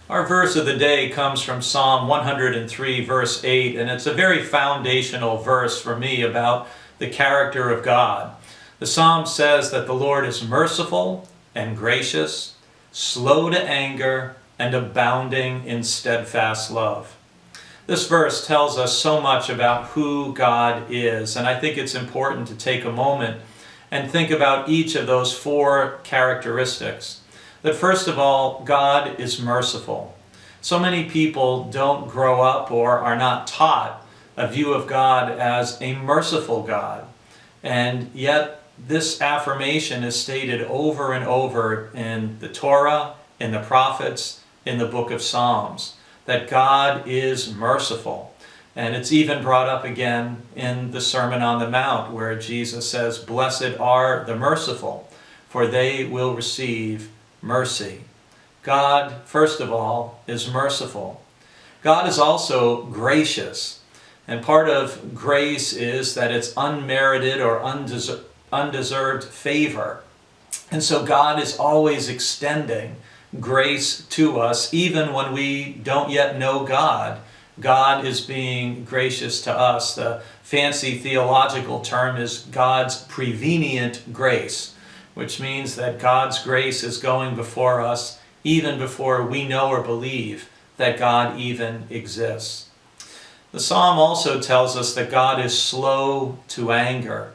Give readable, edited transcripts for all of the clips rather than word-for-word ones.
Our verse of the day comes from Psalm 103, verse 8, and it's a very foundational verse for me about the character of God. The psalm says that the Lord is merciful and gracious, slow to anger, and abounding in steadfast love. This verse tells us so much about who God is, and I think it's important to take a moment and think about each of those four characteristics. That first of all, God is merciful. So many people don't grow up or are not taught a view of God as a merciful God. And yet this affirmation is stated over and over in the Torah, in the prophets, in the book of Psalms, that God is merciful. And it's even brought up again in the Sermon on the Mount, where Jesus says, "Blessed are the merciful, for they will receive mercy." God, first of all, is merciful. God is also gracious. And part of grace is that it's unmerited or undeserved favor. And so God is always extending grace to us, even when we don't yet know God. God is being gracious to us. The fancy theological term is God's prevenient grace, which means that God's grace is going before us even before we know or believe that God even exists. The psalm also tells us that God is slow to anger.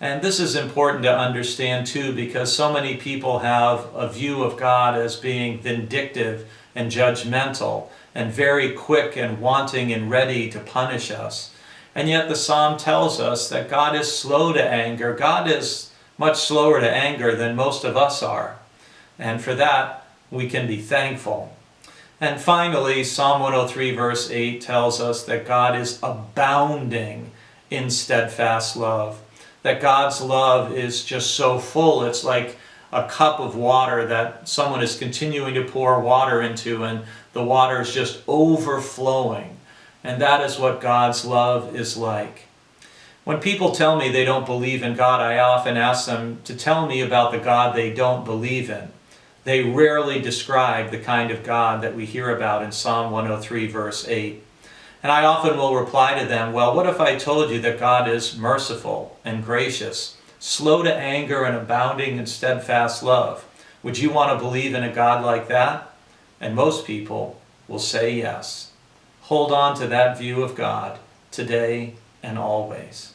And this is important to understand too, because so many people have a view of God as being vindictive and judgmental and very quick and wanting and ready to punish us. And yet the psalm tells us that God is slow to anger. God is much slower to anger than most of us are. And for that, we can be thankful. And finally, Psalm 103 verse 8 tells us that God is abounding in steadfast love. That God's love is just so full, it's like a cup of water that someone is continuing to pour water into, and the water is just overflowing. And that is what God's love is like. When people tell me they don't believe in God, I often ask them to tell me about the God they don't believe in. They rarely describe the kind of God that we hear about in Psalm 103 verse 8. And I often will reply to them, well, what if I told you that God is merciful and gracious, slow to anger and abounding in steadfast love? Would you want to believe in a God like that? And most people will say yes. Hold on to that view of God today and always.